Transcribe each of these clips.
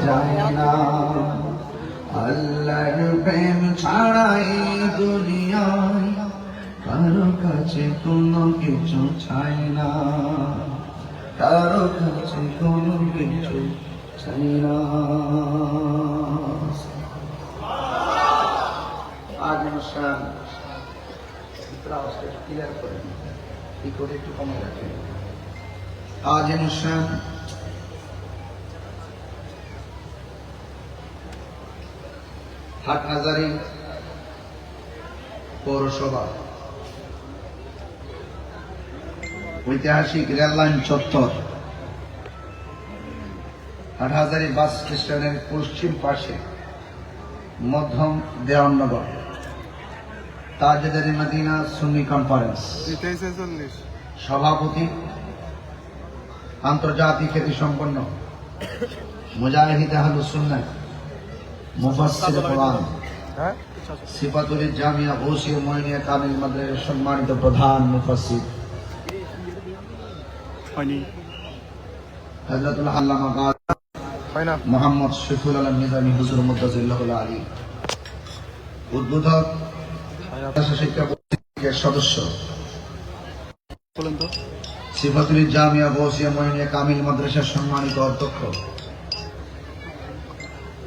যায় না। আল্লাহর প্রেম ছাড়াই দুনিয়ায় কারো কাছে কোনো কিছু চাই না, কারো কাছে কোনো কিছু চাই না। আজ অনুষ্ঠান ক্লিয়ার করেন, কি করে একটু কমে রাখেন। আজ অনুষ্ঠান হাটহাজারী পৌরসভা ঐতিহাসিক রেললাইন চত্বর, হাটহাজারী বাস স্টেশনের পশ্চিম পাশে মধ্যম দেওয়াননগর তাজদারি মদিনা সুন্নি কনফারেন্স সভাপতি আন্তর্জাতিক খ্যাতিসম্পন্ন মুজাহিদ আহলুস সুন্নাহ মুফাসসির কোরআন সিফাতুল জামিয়া গৌসিয়া মুইনিয়া কামিল মাদ্রাসার সম্মানিত প্রধান মুফাসসির হযরতুল আল্লামা মোহাম্মদ শফিউল আলম নিজামী হুজুর মুদ্দাজিল্লাহুল আলী, উদ্বোধক শিক্ষা পরিষদের সদস্য সিফাতুল জামিয়া গৌসিয়া মুইনিয়া কামিল মাদ্রাসার সম্মানিত অধ্যক্ষ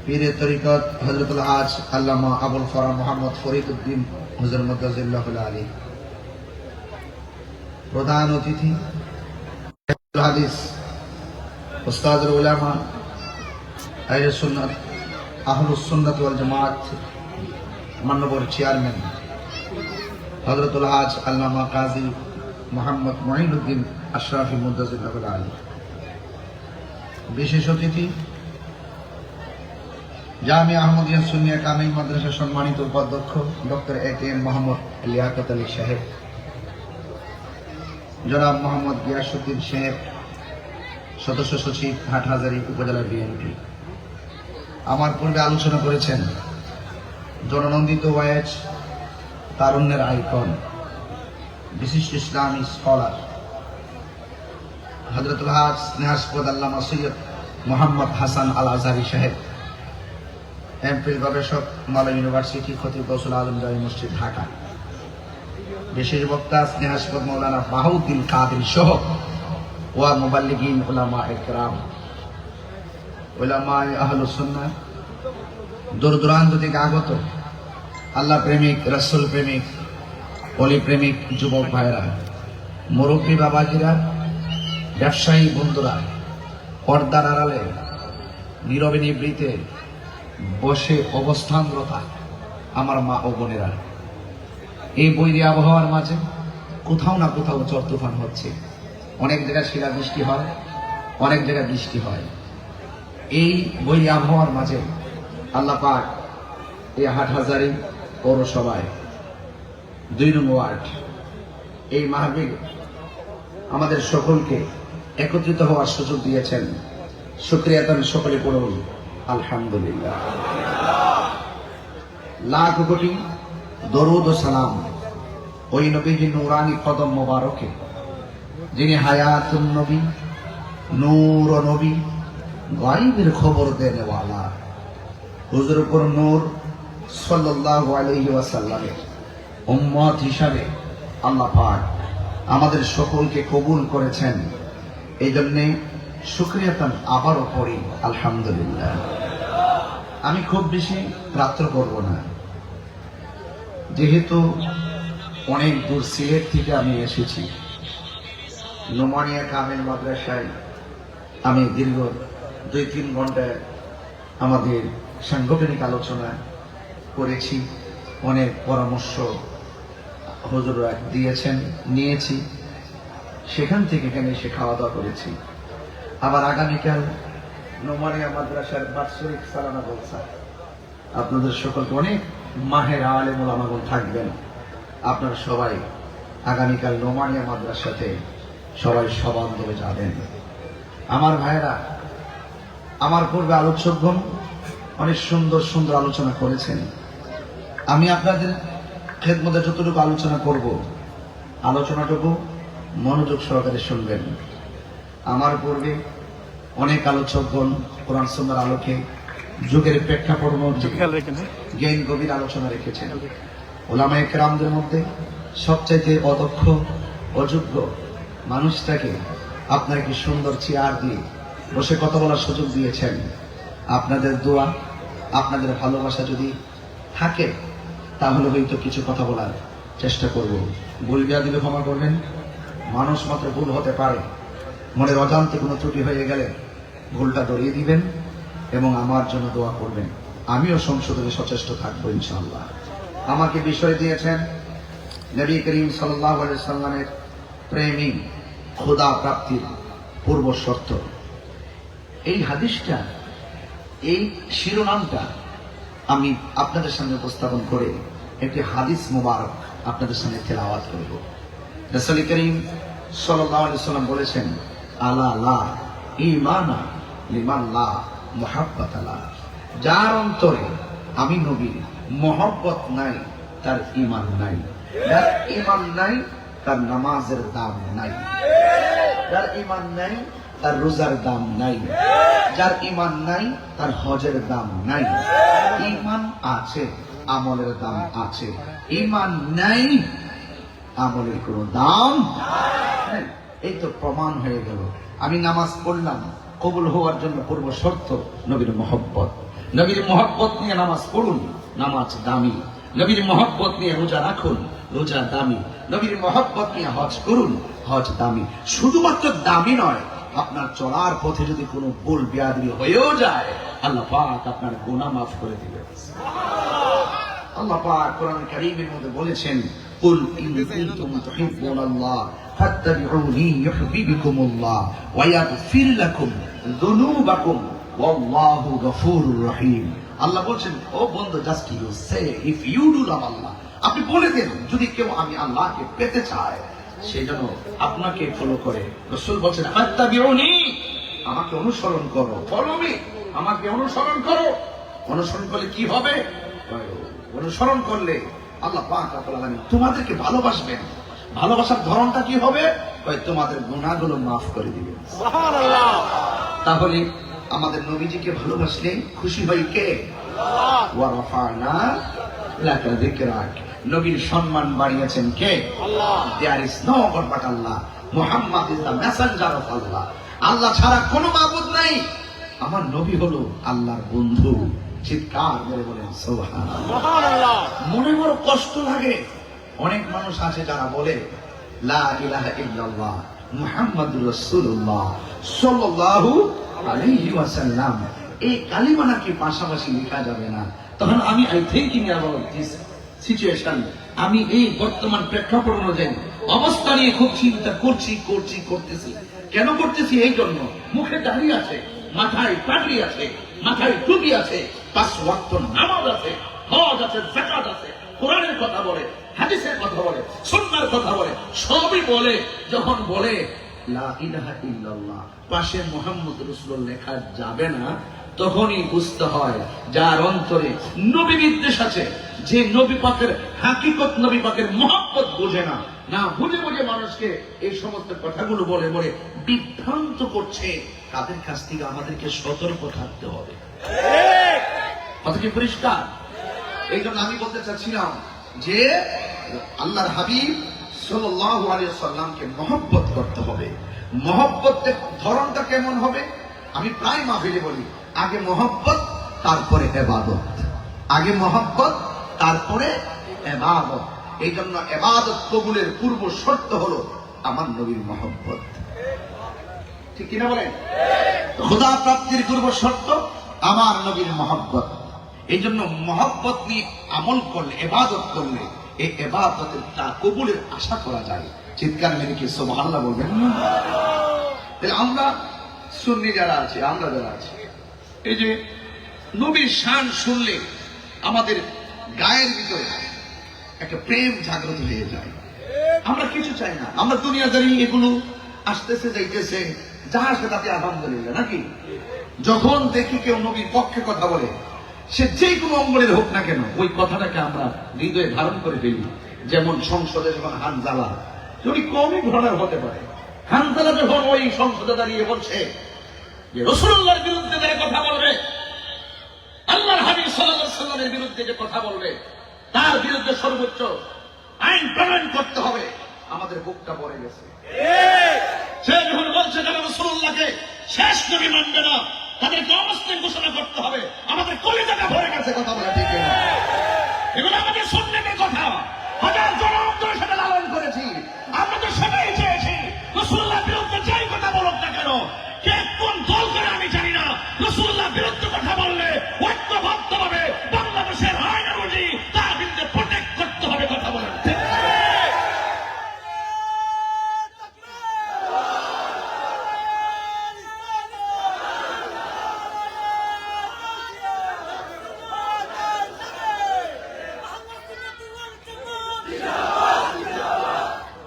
পীরে তরিকত হযরতুল হাজ আল্লামা আবুল ফরা মোহাম্মদ ফরিদ উদ্দিন হুজুর মুদ্দাজিল্লাহুল আলী, প্রধান অতিথি হাদিস উস্তাদুল উলামা আহলে সুন্নাত আহলুস সুন্নাত ওয়াল জামাত মাননীয় চেয়ারম্যান হযরতুল হাজ আল্লামা কাজী মোহাম্মদ মুঈনুদ্দিন আশরাফি মুদ্দাজিল্লাহুল আলী, বিশেষ অতিথি জামিয়া আহমদিয়া সুন্নিয়া কামিল মাদ্রাসার সম্মানিত উপাধ্যক্ষ ডক্টর এ.কে.এম. মোহাম্মদ লিয়াকত আলী সাহেব, জনাব মোহাম্মদ গিয়াসউদ্দিন সাহেব, সদস্য সচিব হাটহাজারী উপজেলা বিএনপি। আমার পূর্বে আলোচনা করেছেন জননন্দিত ওয়াইজ, তারুণ্যের আইকন, বিশিষ্ট ইসলামী স্কলার হযরতুল হাজ স্নেহাস্পদ আল্লামা সৈয়দ মোহাম্মদ হাসান আল আজহারী সাহেব, এমফিল গবেষক মালয় ইউনিভার্সিটি, খতিব গৌসুল আজম জামি মসজিদ ঢাকা, বিশেষ বক্তা স্নেহাস্পদ মৌলানা বাহাউদ্দিন কাদরী সহ ওয়া মুবাল্লিগিন উলামা ইকরাম, উলামায়ে আহলুস সুন্নাহ, দূর দূরান্ত থেকে আগত আল্লাহ প্রেমিক, রাসূল প্রেমিক, ওলি প্রেমিক যুবক ভাইরা, মুরব্বী বাবাজিরা, ব্যবসায়ী বন্ধুরা, পর্দার আড়ালে নীরবে নিবৃতে বসে অবস্থানরতা আমার মা ও বোনেরা, এই বৈরী আবহাওয়ার মাঝে কোথাও না কোথাও ঝড় তুফান হচ্ছে। অনেক জায়গায় শিলাবৃষ্টি হয়, অনেক জায়গায় বৃষ্টি হয়। এই বৈরী আবহাওয়ার মাঝে আল্লাহ পাক এই হাটহাজারী পৌরসভায় ২ নং ওয়ার্ড এই মাহফিল আমাদের সকলকে একত্রিত হওয়ার সুযোগ দিয়েছেন। শুকরিয়া তার সকলে পড়ুন আলহামদুলিল্লাহ। লাখ কোটি দরুদ ও সালাম ওই নবীজি নূরানি কদম মোবারকে, যিনি হায়াতুন নবী, নূর ও নবী, গায়বের খবর দেনেওয়ালা হুজুর উপর নূর সাল্লাল্লাহু আলাইহি ওয়াসাল্লামের উম্মত হিসাবে আল্লাহ পাক আমাদের সকলকে কবুল করেছেন। এই জন্যে শুকরিয়া তান আবারও পড়ি আলহামদুলিল্লাহ। আমি খুব বেশি রাত্র করব না, যেহেতু অনেক দূর সিলেট থেকে আমি এসেছি। নোমানিয়া কামিল মাদ্রাসায় আমি দীর্ঘ ২-৩ ঘন্টায় আমাদের সাংগঠনিক আলোচনা করেছি, অনেক পরামর্শ হুজুররা দিয়েছেন, নিয়েছি। সেখান থেকে এখানে এসে খাওয়া দাওয়া করেছি। আবার আগামীকাল নোমানিয়া মাদ্রাসার বাৎসরিক সালানা জলসা, আপনাদের সকলকে অনেক মাহের আলেম ওলামাগণ থাকবেন। আপনারা সবাই আগামীকাল নোমানিয়া মাদ্রাসাতে সবাই সবান্ধবে যাবেন। আমার ভাইরা, আমার পূর্বে আলোচকগণ অনেক সুন্দর সুন্দর আলোচনা করেছেন। আমি আপনাদের খেদমতে যতটুকু আলোচনা করব, আলোচনাটুকু মনোযোগ সহকারে শুনবেন। আমার পূর্বে অনেক আলোচকগণ কোরআন সুন্নাহর আলোকে যুগের প্রেক্ষাপট অনুযায়ী জ্ঞান গভীর আলোচনা রেখেছেন। ওলামায়ে কেরামদের মধ্যে সবচাইতে অদক্ষ অযোগ্য মানুষটাকে আপনারা কি সুন্দর চেয়ার দিয়ে বসে কথা বলার সুযোগ দিয়েছেন। আপনাদের দোয়া, আপনাদের ভালোবাসা যদি থাকে তাহলে হয়তো কিছু কথা বলার চেষ্টা করব। ভুল বিয়াদবি ক্ষমা করবেন, মানুষ মাত্র ভুল হতে পারে। মনের অজান্তে কোনো ত্রুটি হয়ে গেলে ভুলটা ধরিয়ে দিবেন এবং আমার জন্য দোয়া করবেন। আমিও সংশোধনে সচেষ্ট থাকবো ইনশাআল্লাহ। আমাকে বিষয় দিয়েছেন নবী করিম সাল্লাল্লাহু আলাইহি সাল্লামের প্রেমী খোদা প্রাপ্তির পূর্ব শর্ত। এই হাদিসটা, এই শিরোনামটা আমি আপনাদের সামনে উপস্থাপন করে একটি হাদিস মুবারক আপনাদের সামনে তেলাওয়াত করব। রাসূল করিম সাল্লাল্লাহু আলাইহি সাল্লাম বলেছেন, আলা লা ঈমানা লিমান লা মুহাব্বাতা লা। যার অন্তরে আমি নবীর মহব্বত নাই তার ঈমান নাই। যার ঈমান নাই তার নামাজের দাম নাই। যার ঈমান নাই তার রোজার দাম নাই। যার ঈমান নাই তার হজের দাম নাই। ঈমান আছে, আমলের দাম আছে। ঈমান নাই, আমলের কোনো দাম নাই। এই তো প্রমাণ হয়ে গেল। আমি নামাজ পড়লাম, কবুল হওয়ার জন্য পূর্ব শর্ত নবীর মহব্বত। নবীর মহব্বত নিয়ে নামাজ পড়ুন, নামাজ দামি। নবীর মহব্বত নিয়ে রোজা রাখুন, রোজা দামি। নবীর মহব্বত নিয়ে হজ করুন, হজ দামি। শুধুমাত্র দামি নয়, আপনার চলার পথে যদি কোনো ভুল বিয়াদবি হয়েও যায়, আল্লাহ পাক আপনার গুনাহ মাফ করে দিবেন। আল্লাহ পাক কোরআন কারীমের মধ্যে বলেছেন, কুল ইন কুনতুম তুহিব্বুনাল্লাহ ফাত্তাবিউনি ইউহিব্বুকুমুল্লাহ ওয়া ইয়াগফির লাকুম যুনুবাকুম ওয়াল্লাহু গফুরুর রহিম। আল্লাহ বলছেন, ও বন্ধু, just you say if you do love Allah. আপনি বলে দেন, যদি কেউ আমি আল্লাহকে পেতে চায় সেই জন্য আপনাকে ফলো করে। রাসূল বলছেন, ফাত্তাবিউনি, আমাকে অনুসরণ করো। ফলো মি, আমাকে অনুসরণ করো। অনুসরণ করলে কি হবে? অনুসরণ করলে আল্লাহ পাক রব্বুল আলামিন তোমাদেরকে ভালোবাসবেন। ভালোবাসার ধরনটা কি হবে? তোমাদের গুনাহগুলো মাফ করে দিবেন। সুবহানাল্লাহ। তাহলে আমাদের নবীজিকে ভালোবাসলে খুশি হয় কে? আল্লাহ। ওয়া রাফা'না লাকা যিকরাক, নবীর সম্মান বাড়িয়েছেন কে? আল্লাহ। There is no god but Allah, Muhammad is the messenger of Allah. আল্লাহ ছাড়া কোনো মাবুদ নাই, আমার নবী হলো আল্লাহর বন্ধু। চিৎকার করে বলেন সুবহানাল্লাহ। মনে বড় কষ্ট লাগে। অনেক মানুষ আছে যারা বলে লা ইলাহা ইল্লাল্লাহ মুহাম্মাদুর রাসূলুল্লাহ সাল্লাল্লাহু আলাইহি ওয়াসাল্লাম, এই কালিমা নাকি পাশাপাশি লেখা যাবে না। তখন আমি I thinking about this situation, আমি এই বর্তমান প্রেক্ষাপট অনুযায়ী অবস্থা নিয়ে খুব চিন্তা করতেছি। কেন করতেছি? এই জন্য মুখে দাঁড়িয়ে আছে, মাথায় পাগড়ি আছে, মাথায় টুপি আছে, 5 ওয়াক্ত নামাজ আছে, হজ আছে, যাকাত আছে, কোরআনের কথা বলে, হাদিসের কথা বলে, সুন্নাহর কথা বলে, সবই বলে। যখন বলে লা ইলাহা ইল্লাল্লাহ, পাশে মুহাম্মদ রাসূলুল্লাহ লেখা যাবে না, তখনই বুঝতে হয় যার অন্তরে নবী বিদ্বেষ আছে, যে নবী পাকের হাকিকত, নবী পাকের মহব্বত বোঝে না, না বুঝে বুঝে মানুষকে এই সমস্ত কথাগুলো বলে বলে বিভ্রান্ত করছে, তাদের কাছ থেকে আমাদেরকে সতর্ক থাকতে হবে। কথা কি পরিষ্কার? এই জন্য আমি বলতে চাচ্ছিলাম যে আল্লাহর হাবিব সাল্লাল্লাহু আলাইহি ওয়াসাল্লামকে মহব্বত করতে হবে। মহব্বতের ধরনটা কেমন হবে? আমি প্রায় মাহফিলে বলি, আগে মহব্বত তারপরে ইবাদত, আগে মহব্বত তারপরে ইবাদত। এই জন্য ইবাদত কবুলের পূর্ব শর্ত হলো আমার নবীর মহব্বত। ঠিক কিনা বলেন? খোদা প্রাপ্তির পূর্ব শর্ত আমার নবীর মহব্বত। এই জন্য মহব্বত নিয়ে আমল করলে, ইবাদত করলে, এই ইবাদতের তা কবুলের আশা করা যায়। চিৎকার মেরে কি সুবহানাল্লাহ বলবেন? তাহলে আমরা সুন্নি যারা আছি, আমরা যারা আছি, এই যে নবীর শান শুনলে আমাদের গায়ের ভিতরে একটা প্রেম জাগ্রত হয়ে যায়। আমরা কিছু চাই না, আমরা দুনিয়াদারি এগুলো আসতেছে যাইতেছে, যা আসে তাতে আলহামদুলিল্লাহ, নাকি? যখন দেখি কেউ নবীর পক্ষে কথা বলে, সে যে কোনো অঙ্গলের হোক না কেন, ওই কথাটাকে আমরা হৃদয়ে ধারণ করে ফেলি। যেমন সংসদে যখন হানজালা, যদি কমই ধরনের হতে পারে, হানজালা যখন ওই সংসদে দাঁড়িয়ে বলছে যে রাসূলুল্লাহর বিরুদ্ধে যারা কথা বলবে, আল্লাহর হাবিব সাল্লাল্লাহু আলাইহি ওয়াসাল্লামের বিরুদ্ধে যে কথা বলবে, তার বিরুদ্ধে সর্বোচ্চ আইন প্রণয়ন করতে হবে। আমাদের বুকটা পড়ে গেছে। সে যখন বলছে যারা রাসূলুল্লাহকে শেষ নবী মানবে না, তাদেরকে অমুসলিম ঘোষণা করতে হবে, আমাদের কলিজাটা ভরে গেছে। কথা বলা ঠিক না? এগুলো আমাদের সুন্নতের কথা, হাজার জনম ধরে সেটা লালন করেছি। আমরা তো সেটাই চেয়েছি, রাসূলুল্লাহর বিরুদ্ধে যাই কথা বলুক না কেন, কে কোন দল করে আমি জানি না, রাসূলুল্লাহর বিরুদ্ধে কথা বললে ঐক্যবদ্ধভাবে বাংলাদেশের আইন অনুযায়ী তার বিরুদ্ধে প্রোটেক্ট করতে হবে। কথা বলেন ঠিক না?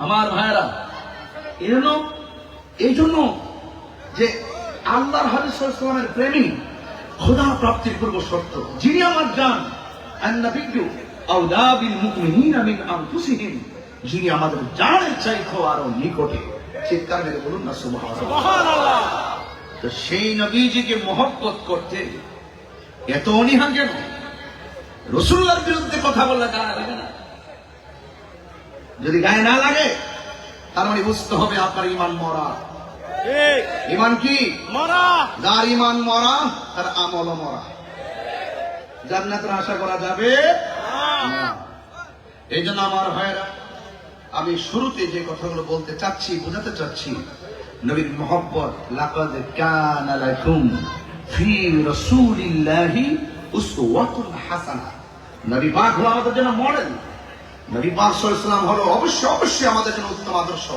আমার ভাইরা, এই জন্য যে আল্লাহর হাবিব সাল্লাল্লাহু আলাইহি ওয়াসাল্লামের প্রেমী খোদা প্রাপ্তির পূর্ব শর্ত, যিনি আমার জান, আন-নাবিয়্যু আওলা বিল মুমিনিনা মিন আনফুসিহিম, যিনি আমাদের জানের চাইতেও আরো নিকটে। চিৎকার মেরে বলুন না সুবহানাল্লাহ। তো সেই নবীজিকে মহব্বত করতে এত অনীহা কেন? রাসূলুল্লাহর বিরুদ্ধে কথা বললে গায়ে লাগে না? যদি গায়ে না লাগে, তার মানে বুঝতে হবে আপনার ঈমান মরা। ঈমান কি মরা? যার ঈমান মরা তার আমলও মরা। জান্নাতের আশা করা যাবে না। এই জন্য আমার ভাইরা, আমি শুরুতে যে কথাগুলো বলতে চাচ্ছি, বোঝাতে চাচ্ছি, নবীর মহব্বত। লাকাদ কানা লাকুম ফি রাসূলিল্লাহি উসওয়াতুন হাসানাহ। নবী পাক হলো আমাদের জন্য মডেল। নবী পাক সাল্লাল্লাহু আলাইহি ওয়াসাল্লাম হলো অবশ্যই আমাদের জন্য উত্তম আদর্শ।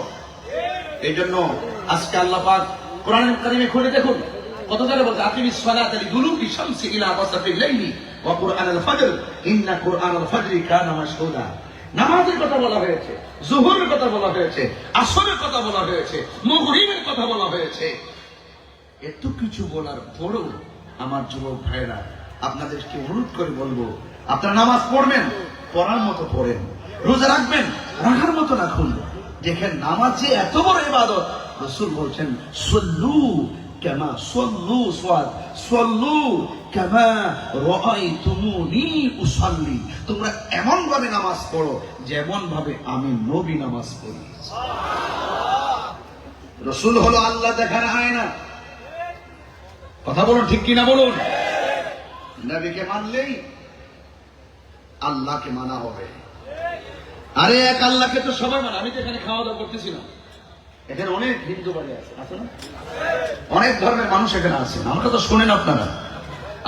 এই জন্য আজকে আল্লাহ পাক কোরআন কারীমে খুলে দেখুন, কত জায়গায় বলছে আকিমিস সালাতা লিদুলুকি শামসি ইলা গাসাকিল লাইলি ওয়া কুরআনাল ফাজর ইন্না কুরআনাল ফাজরি কানা মাশহুদা। নামাজের কথা বলা হয়েছে, যোহরের কথা বলা হয়েছে, আসরের কথা বলা হয়েছে, মাগরিবের কথা বলা হয়েছে। এত কিছু বলার পরও আমার যুবক ভাইরা, আপনাদেরকে অনুরোধ করে বলবো, আপনারা নামাজ পড়বেন, পড়ার মতো পড়েন। রোজা রাখবেন, রাখার মতো রাখুন। দেখেন নামাজ যে এত বড় ইবাদত, রাসূল বলছেন সল্লু কামা সল্লু সাদ সল্লু কামা রাআইতুমুনি উসাল্লি। তোমরা এমন ভাবে নামাজ পড়ো যেমন ভাবে আমি নবী নামাজ পড়ি। রাসূল হলো আল্লাহ দেখার আয়না। কথা বলুন ঠিক কিনা বলুন? নবীকে মানলেই আল্লাহকে মানা হবে। আরে এক আল্লাহকে তো সবাই মানে। আমি তো এখানে খাওয়া দাওয়া করতেছি না, এখানে অনেক হিন্দু বাড়ি আছে, আছে না? অনেক ধর্মের মানুষ এখানে আছে, আমরা তো শোনেন আপনারা।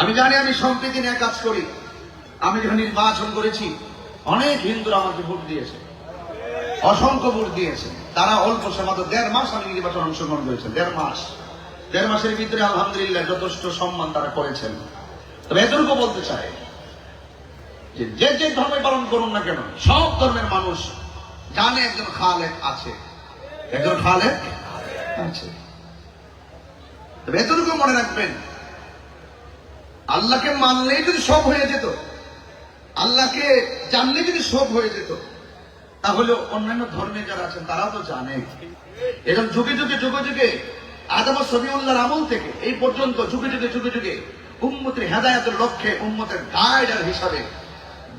আমি জানি, আমি সম্প্রীতি নিয়ে কাজ করি। আমি যখন নির্বাচন করেছি, অনেক হিন্দুরা আমাকে ভোট দিয়েছে, অসংখ্য ভোট দিয়েছে। তারা অল্প সময়, মাত্র 1.5 মাস আমি নির্বাচন অংশগ্রহণ করেছেন। 1.5 মাসের ভিতরে আলহামদুলিল্লাহ যথেষ্ট সম্মান তারা করেছেন। তবে এতটুকু বলতে চাই, যে যে ধর্ম পালন করুন না কেন, সব ধর্মের মানুষ জানে একজন খালেক আছে, একজন খালেক আছে। তবে এতটুকু মনে রাখবেন, আল্লাহকে মানলেই যদি সব হয়ে যেত, আল্লাহকে জানলে যদি সব হয়ে যেত, তাহলে অন্যান্য ধর্মে যারা আছেন তারাও তো জানে। এরকম যুগে যুগে আদম ও সফিউল্লাহর আমল থেকে এই পর্যন্ত যুগে যুগে উম্মতের হেদায়েতের লক্ষ্যে, উম্মতের গাইডার হিসাবে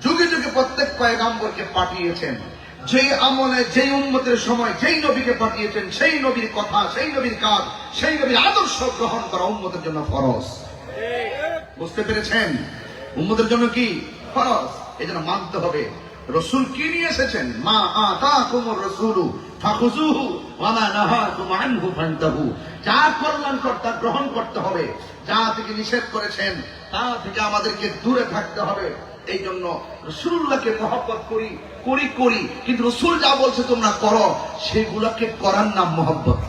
যুগে প্রত্যেক পয়গম্বরকে পাঠিয়েছেন। যেই আমলে, যেই উম্মতের সময় যেই নবীকে পাঠিয়েছেন, সেই নবীর কথা, সেই নবীর কাজ, সেই নবীর আদর্শ গ্রহণ করা উম্মতের জন্য ফরজ। বুঝতে পেরেছেন? উম্মতের জন্য কি ফরজ। এই জন্য মানতে হবে। রাসূল কি নিয়ে এসেছেন? মা আতাকুমুর রাসূলু ফাখুযুহু ওয়া মা নাহাকুম আনহু ফান্তাহু। যা কল্যাণকর তা গ্রহণ করতে হবে, যা থেকে নিষেধ করেছেন তা থেকে আমাদেরকে দূরে থাকতে হবে। এই জন্য রাসূলুল্লাহকে মহব্বত করি, কিন্তু রাসূল যা বলছে তোমরা করো, সেগুলোকে করার নাম মহব্বত।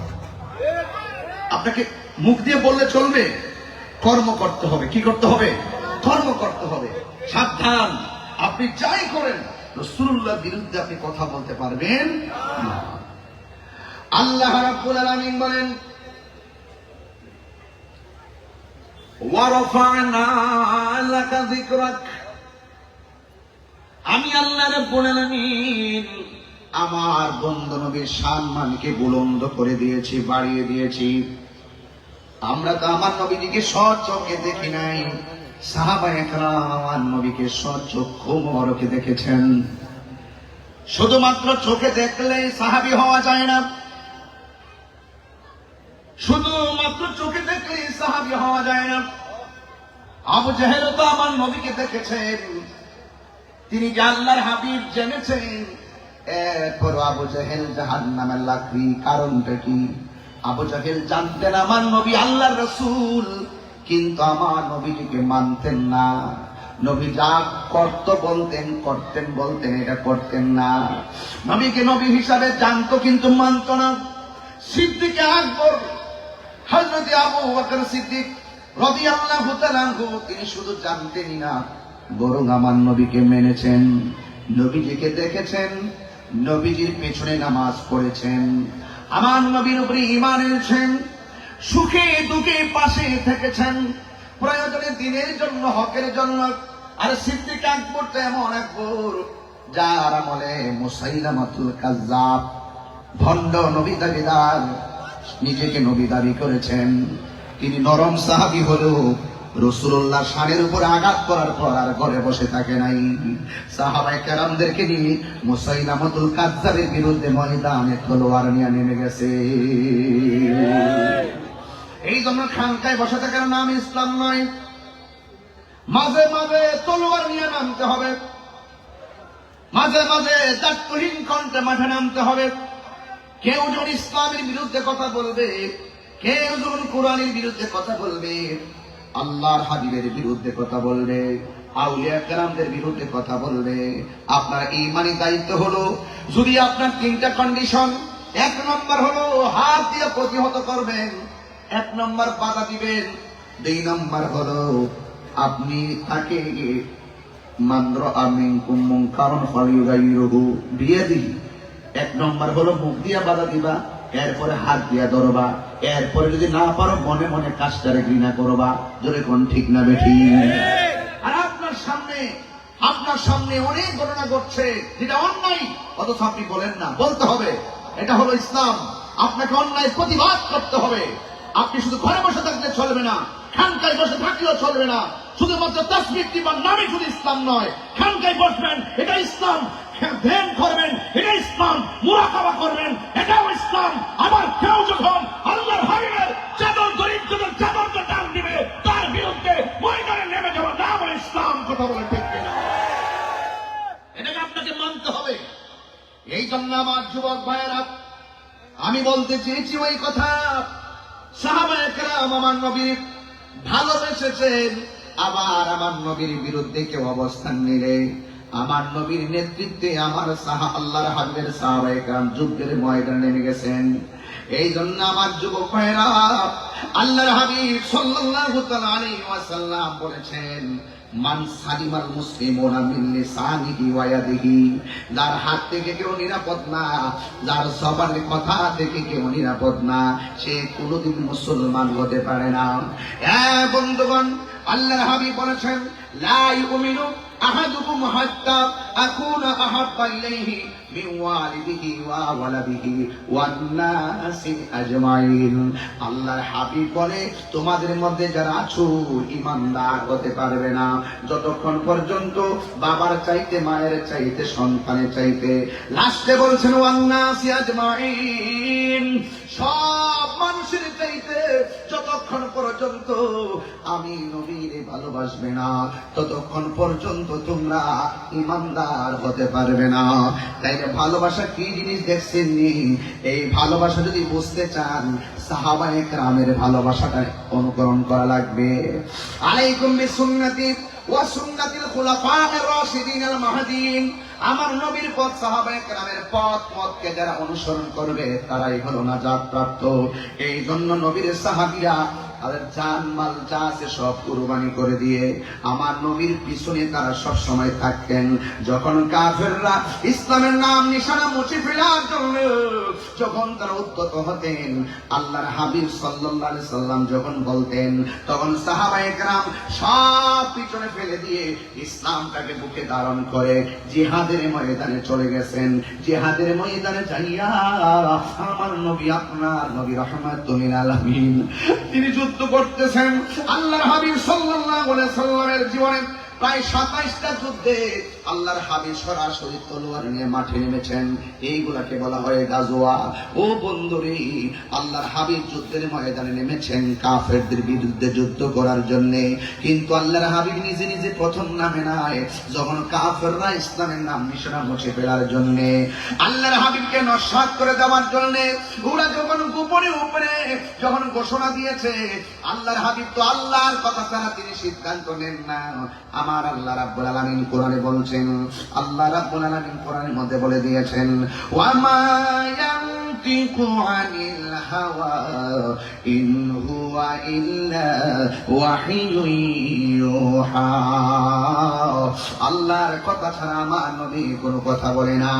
আপনাকে মুখ দিয়ে বললে চলবে, কর্ম করতে হবে। কি করতে হবে? কর্ম করতে হবে। সাবধান, আপনি যাই করেন রাসূলুল্লাহর বিরুদ্ধে আপনি কথা বলতে পারবেন না। আল্লাহ রাব্বুল আলামিন বলেন, ওয়া রাফা'না লাকা যিকরাক। আমি আল্লাহ রাব্বুল আলামিন আমার বন্ধু নবীর সম্মানকে বুলন্দ করে দিয়েছি, বাড়িয়ে দিয়েছি। আমরা তো আমার নবীজিকে সচক্ষে দেখি নাই, সাহাবায়ে কেরাম আমার নবীকে সচক্ষু মোবারকে দেখেছেন। শুধুমাত্র চোখে দেখলে সাহাবী হওয়া যায় না, শুধুমাত্র চোখে দেখলে সাহাবী হওয়া যায় না। আবু জেহেল তো আমার নবীকে দেখেছেন, তিনি যে আল্লাহর হাবিব জেনেছেন, এরপর আবু জেহেল জাহান্নামের লাকড়ি। কারণটা কি? আবু জেহেল জানতেন আমার নবী আল্লাহর রাসূল, কিন্তু আমার নবীজিকে মানতেন না। নবী যা করত বলতেন, করতেন বলতেন, এটা করতেন না। নবীকে নবী হিসাবে জানতো কিন্তু মানত না। সিদ্দিক আকবর হযরত আবু বকর সিদ্দিক রাদিয়াল্লাহু তাআলা আনহু, তিনি শুধু জানতেনই না, বরং আমার নবীকে মেনেছেন, নবীজিকে দেখেছেন, নবীজির পেছনে নামাজ পড়েছেন, আমার নবীর উপরে ঈমান এনেছেন, সুখে দুঃখে পাশে থেকেছেন, প্রয়োজনে দিনের জন্য, হকের জন্য। আর সিদ্দিক আকবর তো এমন আকবর, যার আমলে মুসাইলামাতুল কাজ্জাব, ভণ্ড নবী দাবিদার, নিজেকে নবী দাবি করেছেন। তিনি নরম সাহাবী হলেও রাসূলুল্লাহ শানের উপর আঘাত করার পর আর ঘরে বসে থাকে নাই। সাহাবায়ে কেরামদেরকে নিয়ে মুসাইলামাতুল কাজ্জাবের বিরুদ্ধে ময়দানে তলোয়ার নিয়ে নেমে গেছে। এই জন্য খানকায় বসে থাকার নাম ইসলাম নয়, মাঝে মাঝে তলোয়ার নিয়ে নামতে হবে, মাঝে মাঝে দায়িত্বহীন কণ্ঠে মাঠে নামতে হবে। কেউ যখন ইসলামের বিরুদ্ধে কথা বলবে, কেউ যখন কোরআনের বিরুদ্ধে কথা বলবে, আল্লাহর হাবিবের বিরুদ্ধে কথা বলবে, আউলিয়া কেরামদের বিরুদ্ধে কথা বলবে, আপনার ঈমানি দায়িত্ব হলো, যদি আপনার তিনটা কন্ডিশন, এক নম্বর হলো হাত দিয়ে প্রতিহত করবেন, এক নম্বর বাধা দিবেন, দুই নম্বর হলো আপনি তাকে মানর আমিনকুম মুনকারন ফালিয়ুগাইরুহু বিয়াদিহি। এক নম্বর হলো মুখ দিয়া বাধা দিবা, এরপরে হাত দিয়া ধরবা, এরপরে যদি না পারো মনে মনে কাজটারে ঘৃণা করবা। জোরে কোন ঠিক না বেঠি? আর আপনার সামনে অনেক ঘটনা ঘটছে যেটা অন্যায়, অথচ আপনি বলেন না। বলতে হবে, এটা হলো ইসলাম। আপনাকে অন্যায় প্রতিবাদ করতে হবে। আপনি শুধু ঘরে বসে থাকলে চলবে না, খানকায় বসে থাকলেও চলবে না। শুধুমাত্র তাসবিহ দিবার নামে শুধু ইসলাম নয়, খানকায় বসবেন এটা ইসলাম, ধ্যান করবেন এটা ইসলাম, মুরাকাবা করবেন এটাও ইসলাম। আবার কেউ যখন আল্লাহর হাবিবের চাদর দরিদ্রদের চাদরকে টান দিবে, তার বিরুদ্ধে ময়দানে নেমে যাওয়ার নাম হলো ইসলাম। কথা বলে ঠিক কিনা? এটাকে আপনাকে মানতে হবে। এই জন্য আমার যুবক ভাইয়েরা, আমি বলতে চেয়েছি ওই কথা, সাহাবায়ে কেরাম আমার নবীর ভালোবেসেছেন, আবার আমার নবীর বিরুদ্ধে কেউ অবস্থান নিলে, আমার নবীর নেতৃত্বে আমার আল্লাহর হাবিবের সাহাবায়ে কেরাম যুদ্ধের ময়দানে নেমে গেছেন। এই জন্য আমার যুবক ভাইরা, আল্লাহর হাবিব সাল্লাল্লাহু তাআলা আলাইহি ওয়াসাল্লাম বলেছেন, মান সালিমাল মুসলিমুনা মিন লিসানিহি ওয়া ইয়াদিহি, যার হাত থেকে কেউ নিরাপদ না, যার জবানের কথা থেকে কেউ নিরাপদ না, সে কোনোদিন মুসলমান হতে পারে না। বন্ধুগণ, আল্লাহর হাবিব বলেছেন, লা ইউমিনু আহাদুকুম হাত্তা আকুনা আহাব্বা ইলাইহি মিন ওয়ালিদিহি ওয়া ওয়ালাদিহি ওয়ান নাসি আজমাইন। আল্লাহর হাবিব বলে, তোমাদের মধ্যে যারা আছো ঈমানদার হতে পারবে না যতক্ষণ পর্যন্ত বাবার চাইতে, মায়ের চাইতে, সন্তানের চাইতে, লাস্টে বলছেন ওয়ান নাসি আজমাইন, সব মানুষের চাইতে যতক্ষণ পর্যন্ত আমি নবীরে ভালোবাসবে না, ততক্ষণ পর্যন্ত তোমরা ঈমানদার হতে পারবে না। তাই ভালোবাসা কি জিনিস দেখছেন নি? এই ভালোবাসা যদি বুঝতে চান, সাহাবায়ে কেরামের ভালোবাসাটা অনুকরণ করা লাগবে। আলাইকুম বিসুন্নতি ওয়া সুন্নাতিল খুলাফায়ে রাশিদিন আল মাহদিয়িন। আমার নবীর পথ, সাহাবায়ে কেরামের পথ মতকে যারা অনুসরণ করবে তারাই হলো নাজাত প্রাপ্ত। এই জন্য নবীর সাহাবীরা তাদের জান মাল যা আছে সব কুরবানি করে দিয়ে আমার নবীর পিছনে তারা সব সময় থাকতেন। যখন কাফেররা ইসলামের নাম নিশানা মুছে ফেলার জন্য যখন তারা উদ্যত হতেন, আল্লাহর হাবিব সাল্লাল্লাহু আলাইহি সাল্লাম যখন বলতেন, তখন সাহাবায়ে কেরাম সব পিছনে ফেলে দিয়ে ইসলামটাকে বুকে ধারণ করে জিহাদের ময়দানে চলে গেছেন। জিহাদের ময়দানে যাইয়া আমার নবী, আপনার নবী রাহমাতুল লিল আলামিন, তিনি যুদ্ধ করতেছেন। আল্লাহর হাবিব সাল্লাল্লাহু আলাইহি সাল্লামের জীবনে প্রায় 27টা যুদ্ধে আল্লাহর হাবিব সরাসরি তলোয়ার নিয়ে মাঠে নেমেছেন। এইগুলাকে বলা হয় গাজওয়া। ও বন্ধুরে, আল্লাহর হাবিব যুদ্ধের ময়দানে নেমেছেন কাফেরদের বিরুদ্ধে যুদ্ধ করার জন্য। কিন্তু আল্লাহর হাবিব নিজে নিজে প্রথম নামে নাই, যখন কাফেররা ইসলামের নাম নিশানা মুছে ফেলার জন্য, আল্লাহর হাবিবকে নস্যাৎ করে দেওয়ার জন্য ওরা যখন গোপনে উপরে যখন ঘোষণা দিয়েছে, আল্লাহর হাবিব তো আল্লাহর কথা ছাড়া তিনি সিদ্ধান্ত নেন না। আমার আল্লাহ রাব্বুল আলামিন কোরআনে বলছেন, আল্লাহ রাব্বুল আলামিন কোরআনের মধ্যে বলে দিয়েছেন, ওয়া মা ইয়ানতিকু আনিল হাওয়া ইন হুয়া ইল্লা ওয়াহিয়ুন ইউহা। আল্লাহর কথা ছাড়া আমার নবী কোনো কথা বলে না।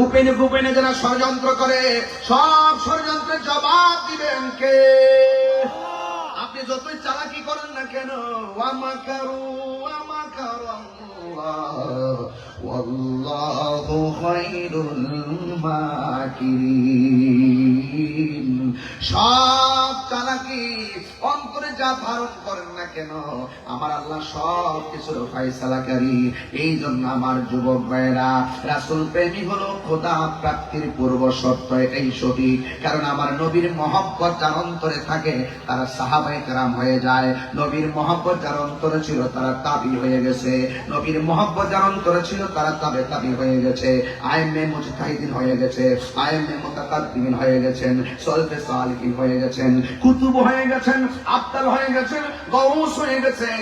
উপেনে গোপনে যারা ষড়যন্ত্র করে, সব ষড়যন্ত্রের জবাব দিবেন কে? আপনি যতই চালাকি করেন না কেন, ওয়াল্লাহু খায়রুল মাকিরিন। সব চালাকি অন্তরে যা ধারণ করেন না কেন, আমার আল্লাহ সব কিছুর ফয়সালাকারী। এই জন্য আমার যুবক ভাইয়েরা, রাসূল প্রেমী হলো খোদা প্রাপ্তির পূর্ব শর্ত, এটাই সঠিক। কারণ আমার নবীর মহব্বত যার অন্তরে থাকে তারা সাহাবায়ে কেরাম হয়ে যায়। নবীর মহব্বত যার অন্তরে ছিল তারা তাবি হয়ে গেছে। নবীর মহব্বত যার অন্তরে ছিল তারা তাবি হয়ে গেছে। আইএমএ মুজতাহিদিন হয়ে গেছে, আইএমএ মুতাকাদ্দিমিন হয়ে গেছেন, সলফে সালিহিন হয়ে গেছেন, কুতুব হয়ে গেছেন, আবদাল হয়ে গেছেন, গৌস হয়ে গেছেন,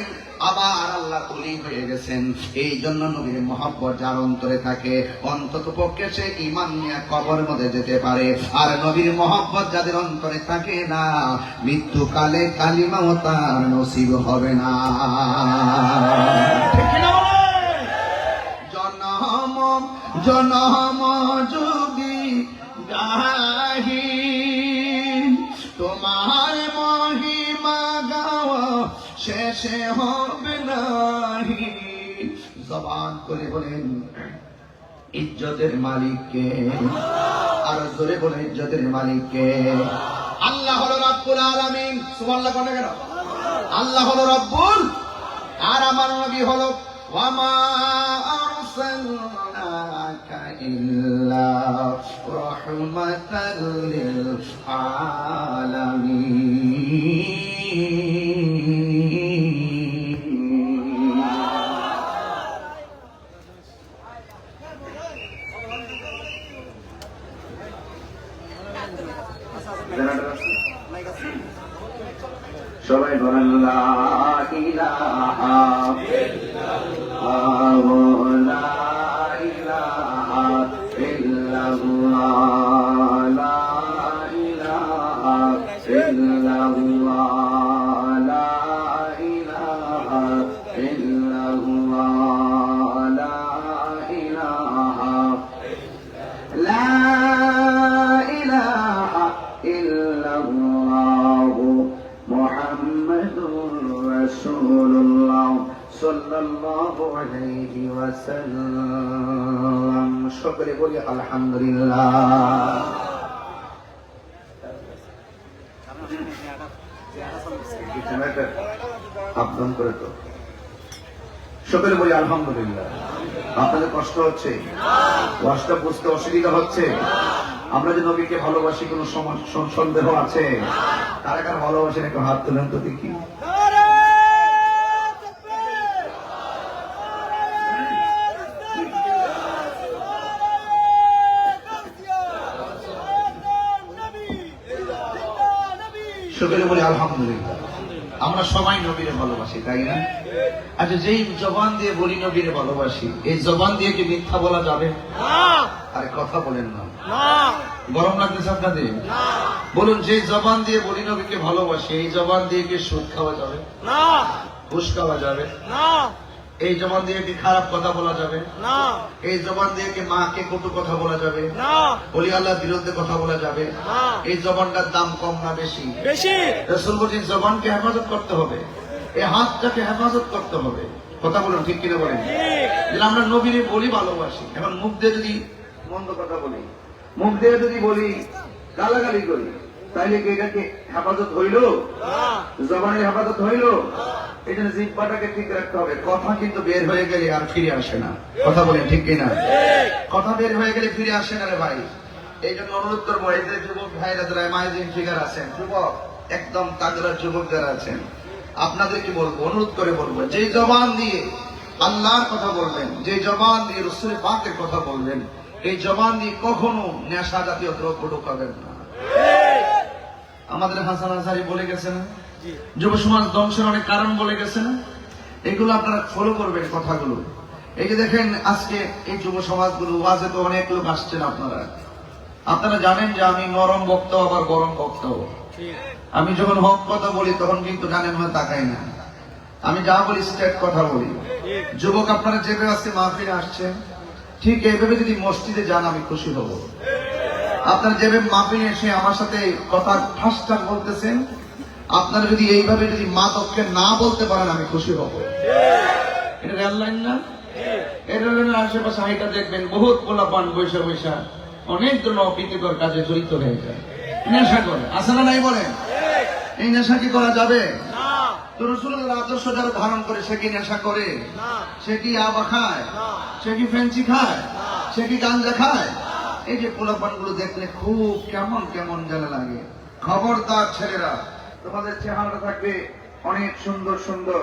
আবার আল্লাহর ওলি হয়ে গেছেন। এই জন্য নবীর মহব্বত যার অন্তরে থাকে, অন্তত পক্ষে সে ঈমান নিয়ে কবরের মধ্যে যেতে পারে। আর নবীর মহব্বত যাদের অন্তরে থাকে না, মৃত্যুকালে কালিমাও তার নসিব হবে না। ঠিক কি না বলেন? জনম যদি গাহি তোমার মহিমা গাওয়া শেষে হবে নাহি। জবান করে বলেন ইজ্জতের মালিককে, আর জোরে বলে ইজ্জতের মালিককে। আল্লাহ হলো রব্বুল আলামিন। সুবহানাল্লাহ কোন কেন? আল্লাহ হলো রব্বুল, আর আমার নবী হলো ওয়া মা আরসালনাকা ইল্লা রাহমাতাল লিল আলামিন। সবাই বলেন লা ইলাহা ইল্লাল্লাহ, লা ইলাহা ইল্লাল্লাহ, লা ইলাহা ইল্লাল্লাহ, লা ইলাহা ইল্লাল্লাহ, লা ইলাহা লা ইলাহা ইল্লাল্লাহ মুহাম্মাদুর রাসূলুল্লাহ সাল্লাল্লাহু আলাইহি ওয়াসাল্লাম। সকলে বলি আলহামদুলিল্লাহ। আপন করে তো সকলে বলি আলহামদুলিল্লাহ। আপনাদের কষ্ট হচ্ছে? কষ্ট বুঝতে অসুবিধা হচ্ছে? আমরা যে নবীকে ভালোবাসি কোনো সন্দেহ আছে? কারা কারা ভালোবাসেন একটু হাত তুলেন তো দেখি। সকলে বলি আলহামদুলিল্লাহ। আমরা সবাই নবীরে ভালোবাসি, তাই না? আচ্ছা, যেই জবান দিয়ে বলি নবীরে ভালোবাসি, এই জবান দিয়ে কি মিথ্যা বলা যাবে? আরে কথা বলেন না, গরম লাগতেছে আপনাদের? বলুন, যে জবান দিয়ে বলি নবীকে ভালোবাসি, এই জবান দিয়ে কি সুদ খাওয়া যাবে? ঘুষ খাওয়া যাবে? এই জবান দিয়ে কি খারাপ কথা বলা যাবে? এই জবান দিয়ে কি মাকে কটু কথা বলা যাবে? বলি আল্লাহর বিরুদ্ধে কথা বলা যাবে? এই জবানটার দাম কম না বেশি? রাসূল বলেন জবানকে হেফাজত করতে হবে, এই হাতটাকে হেফাজত করতে হবে। কথা বলুন, ঠিক কিনা বলেন? আমরা নবীরে বলি ভালোবাসি, এখন মুখ দিয়ে যদি মন্দ কথা বলি, মুখ দিয়ে যদি বলি গালাগালি করি, তাইলে কি এটাকে হেফাজত হইল? জবানের হেফাজত হইল? এই জন্য জিহ্বাটাকে ঠিক রাখতে হবে। কথা কিন্তু বের হয়ে গেলে আর ফিরে আসে না। কথা বলেন ঠিক কিনা? কথা বের হয়ে গেলে ফিরে আসে না রে ভাই। এই জন্য অনুরোধ করবো, এই যে যুবক ভাইরা যারা এমাইজিং ফিগার আছেন, যুবক একদম তাগড়া যুবক যারা আছেন, আপনাদেরকে বলবো, অনুরোধ করে বলবো, যে জবান দিয়ে আল্লাহর কথা বলবেন, যে জবান দিয়ে রাসূল পাকের কথা বলবেন, এই জবান দিয়ে কখনো নেশা জাতীয় দ্রব্য ঢোকাবেন না। আমাদের হাসান আজহারি বলে গেছেন, যুব সমাজ ধ্বংসের অনেক কারণ বলে গেছেন, এগুলো আপনারা ফলো করবেন কথাগুলো। এই যে দেখেন আজকে এই যুব সমাজগুলো, ওয়াজে তো অনেক লোক আসছেন, আপনারা জানেন যে আমি নরম বক্তাও আবার গরম বক্তাও। আমি যখন হক কথা বলি তখন কিন্তু জানেন না, তাকাই না, আমি যা বলি স্ট্রেট কথা বলি। যুবক আপনারা যেভাবে আজকে মাহফিলে আসছেন, ঠিক এইভাবে যদি মসজিদে যান আমি খুশি হব। আপনারা যেভাবে মাহফিলে এসে আমার সাথে কথা ঠাসঠাস বলতেছেন, আপনারা যদি এইভাবে যদি মাতককে না বলতে পারেন আমি খুশি হব। এটা রেল লাইন না? এই রেল লাইনের আশেপাশে হাইটা দেখবেন বহুত পোলাপান বৈশা বৈশা অনেক জন অপ্রীতিকর কাজে জড়িত হয়ে যায়, নেশা করে। আছে না নাই বলেন? এই নেশা কি করা যাবে? তো রাসূলের আদর্শ যারা ধারণ করে সে কি নেশা করে? সে কি ইয়াবা খায়? সে কি ফেন্সি খায়? সে কি গাঞ্জা খায়? এই যে পোলাপান গুলো দেখলে খুব কেমন কেমন যেন লাগে। খবরদার ছেলেরা, তোমাদের চেহারা থাকবে অনেক সুন্দর সুন্দর,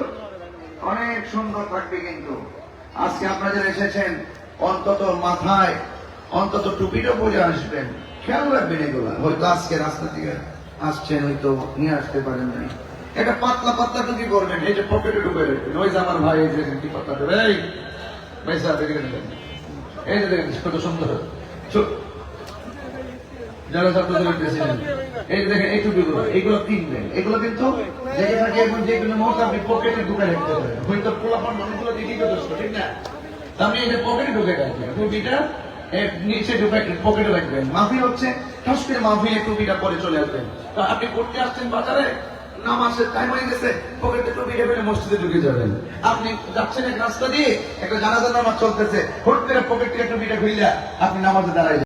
অনেক সুন্দর থাকবে, কিন্তু আজকে আপনারা এসেছেন অন্তত মাথায় অন্তত টুপিটা পরে আসবেন, খেয়াল রাখবেন এগুলা। হয়তো আজকে রাস্তা থেকে আসছেন, হয়তো নিয়ে আসতে পারেন নাই, এটা পাতলা পাতলা টুপি করবেন, এই যে পকেটে ঢুকে রাখবেন। ওই যে আমার ভাই, এই যে কি পাতলা দেবে, এই ভাই সাহেব দেখেন, এই যে দেখেন কত সুন্দর যারা ছাত্রদের প্রেসিডেন্ট, এই যে দেখেন এই টুপিগুলো, এইগুলো কিনবেন। এগুলো কিন্তু দেখে থাকে এখন যেগুলো মোট আপনি পকেটে ঢুকে রাখতে পারেন, হয়তো পোলাপান মানুষগুলো দেখি যথেষ্ট, ঠিক না? আমি এই যে পকেটে ঢুকে রাখবেন টুপিটা, নিচে ঢুকে পকেটে রাখবেন। মাহফিল হচ্ছে, ঠাস করে মাহফিলে টুপিটা পরে চলে আসবেন। তো আপনি পড়তে আসছেন বাজারে, নামাজের টাইম হয়ে গেছে, পকেটে টুপিটা ফেলে মসজিদে ঢুকে যাবেন। আপনি যাচ্ছেন এক রাস্তা দিয়ে, একটা জানাজার নামাজ চলতেছে, হুট করে পকেট থেকে টুপিটা খুইলা আপনি নামাজে দাঁড়াই